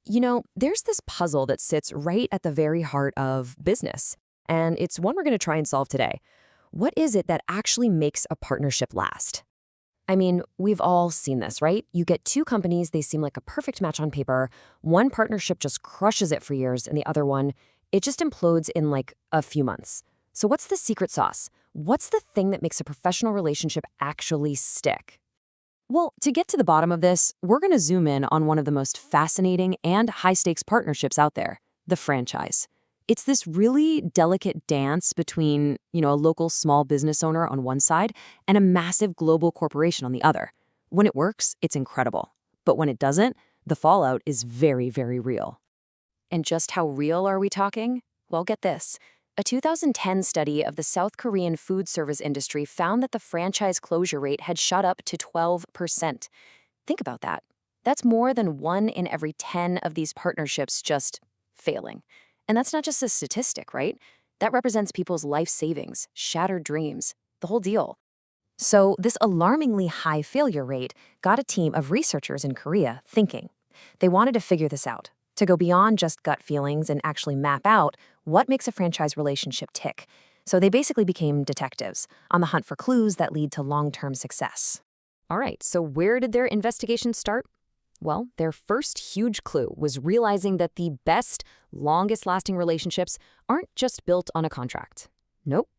There's this puzzle that sits right at the very heart of business, and it's one we're going to try and solve today. What is it that actually makes a partnership last? I mean, we've all seen this, right? You get two companies, they seem like a perfect match on paper. One partnership just crushes it for years, and the other one, it just implodes in like a few months. So what's the secret sauce? What's the thing that makes a professional relationship actually stick? Well, to get to the bottom of this, we're going to zoom in on one of the most fascinating and high-stakes partnerships out there, the franchise. It's this really delicate dance between, a local small business owner on one side and a massive global corporation on the other. When it works, it's incredible. But when it doesn't, the fallout is very, very real. And just how real are we talking? Well, get this. A 2010 study of the South Korean food service industry found that the franchise closure rate had shot up to 12%. Think about that. That's more than 1 in every 10 of these partnerships just failing. And that's not just a statistic, right? That represents people's life savings, shattered dreams, the whole deal. So this alarmingly high failure rate got a team of researchers in Korea thinking. They wanted to figure this out, to go beyond just gut feelings and actually map out what makes a franchise relationship tick. So they basically became detectives on the hunt for clues that lead to long-term success. All right, so where did their investigation start? Well, their first huge clue was realizing that the best, longest-lasting relationships aren't just built on a contract. Nope.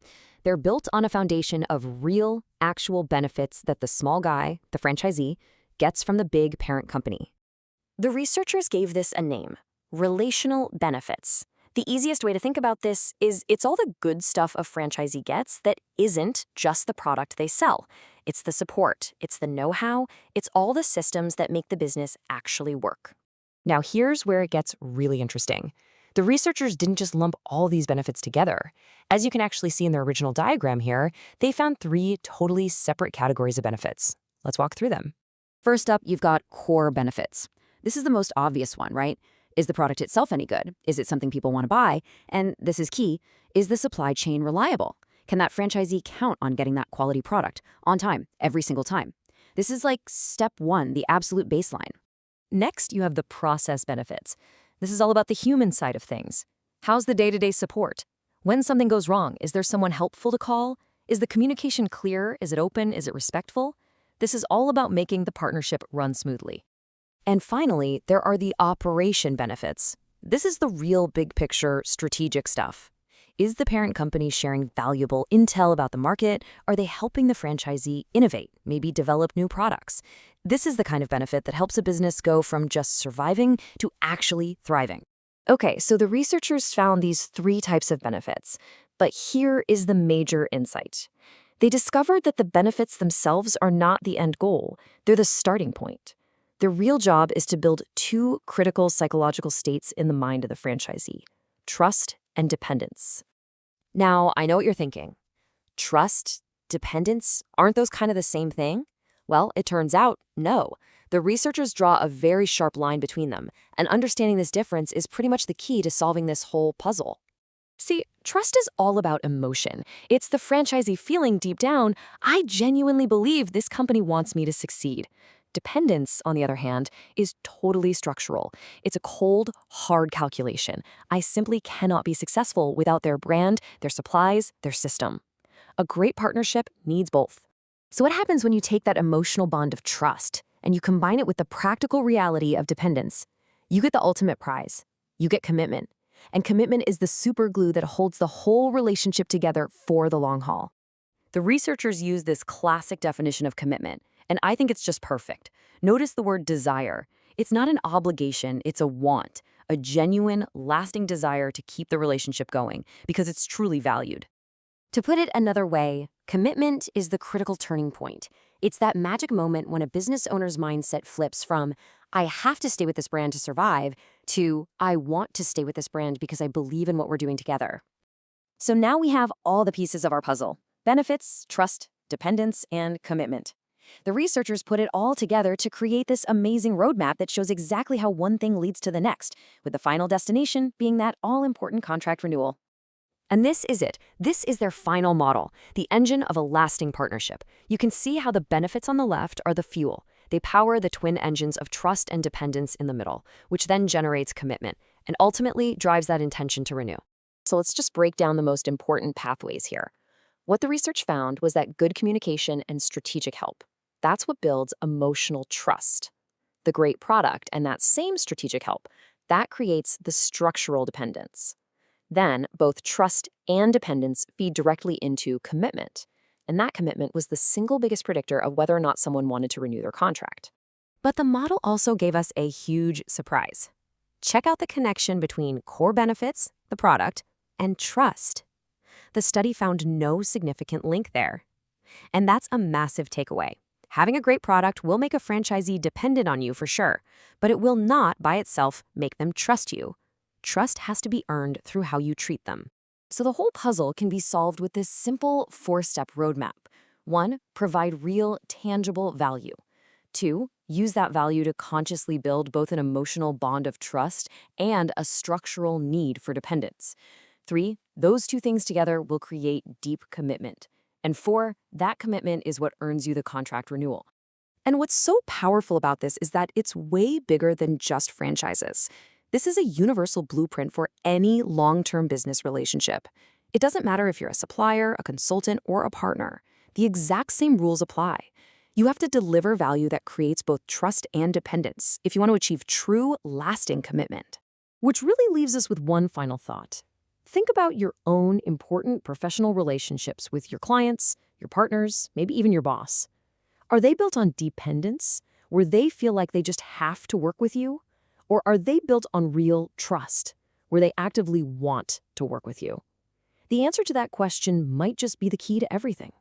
They're built on a foundation of real, actual benefits that the small guy, the franchisee, gets from the big parent company. The researchers gave this a name: relational benefits. The easiest way to think about this is it's all the good stuff a franchisee gets that isn't just the product they sell. It's the support, it's the know-how, it's all the systems that make the business actually work. Now here's where it gets really interesting. The researchers didn't just lump all these benefits together. As you can actually see in their original diagram here, they found 3 totally separate categories of benefits. Let's walk through them. First up, you've got core benefits. This is the most obvious one, right? Is the product itself any good? Is it something people want to buy? And this is key, is the supply chain reliable? Can that franchisee count on getting that quality product on time, every single time? This is like step 1, the absolute baseline. Next, you have the process benefits. This is all about the human side of things. How's the day-to-day support? When something goes wrong, is there someone helpful to call? Is the communication clear? Is it open? Is it respectful? This is all about making the partnership run smoothly. And finally, there are the operation benefits. This is the real big picture strategic stuff. Is the parent company sharing valuable intel about the market? Are they helping the franchisee innovate, maybe develop new products? This is the kind of benefit that helps a business go from just surviving to actually thriving. Okay, so the researchers found these 3 types of benefits, but here is the major insight. They discovered that the benefits themselves are not the end goal. They're the starting point. The real job is to build 2 critical psychological states in the mind of the franchisee: trust and dependence. Now, I know what you're thinking. Trust, dependence, aren't those kind of the same thing? Well, it turns out, no. The researchers draw a very sharp line between them, and understanding this difference is pretty much the key to solving this whole puzzle. See, trust is all about emotion. It's the franchisee feeling deep down, I genuinely believe this company wants me to succeed. Dependence, on the other hand, is totally structural. It's a cold, hard calculation. I simply cannot be successful without their brand, their supplies, their system. A great partnership needs both. So what happens when you take that emotional bond of trust and you combine it with the practical reality of dependence? You get the ultimate prize. You get commitment. And commitment is the super glue that holds the whole relationship together for the long haul. The researchers use this classic definition of commitment, and I think it's just perfect. Notice the word desire. It's not an obligation, it's a want, a genuine, lasting desire to keep the relationship going because it's truly valued. To put it another way, commitment is the critical turning point. It's that magic moment when a business owner's mindset flips from, I have to stay with this brand to survive, to, I want to stay with this brand because I believe in what we're doing together. So now we have all the pieces of our puzzle: benefits, trust, dependence, and commitment. The researchers put it all together to create this amazing roadmap that shows exactly how one thing leads to the next, with the final destination being that all-important contract renewal. And this is it. This is their final model, the engine of a lasting partnership. You can see how the benefits on the left are the fuel. They power the twin engines of trust and dependence in the middle, which then generates commitment and ultimately drives that intention to renew. So let's just break down the most important pathways here. What the research found was that good communication and strategic help, that's what builds emotional trust. The great product and that same strategic help, that creates the structural dependence. Then, both trust and dependence feed directly into commitment. And that commitment was the single biggest predictor of whether or not someone wanted to renew their contract. But the model also gave us a huge surprise. Check out the connection between core benefits, the product, and trust. The study found no significant link there. And that's a massive takeaway. Having a great product will make a franchisee dependent on you for sure, but it will not by itself make them trust you. Trust has to be earned through how you treat them. So the whole puzzle can be solved with this simple 4-step roadmap. 1, provide real, tangible value. 2, use that value to consciously build both an emotional bond of trust and a structural need for dependence. 3, those two things together will create deep commitment. And 4, that commitment is what earns you the contract renewal. And what's so powerful about this is that it's way bigger than just franchises. This is a universal blueprint for any long-term business relationship. It doesn't matter if you're a supplier, a consultant, or a partner. The exact same rules apply. You have to deliver value that creates both trust and dependence if you want to achieve true, lasting commitment. Which really leaves us with one final thought. Think about your own important professional relationships with your clients, your partners, maybe even your boss. Are they built on dependence, where they feel like they just have to work with you? Or are they built on real trust, where they actively want to work with you? The answer to that question might just be the key to everything.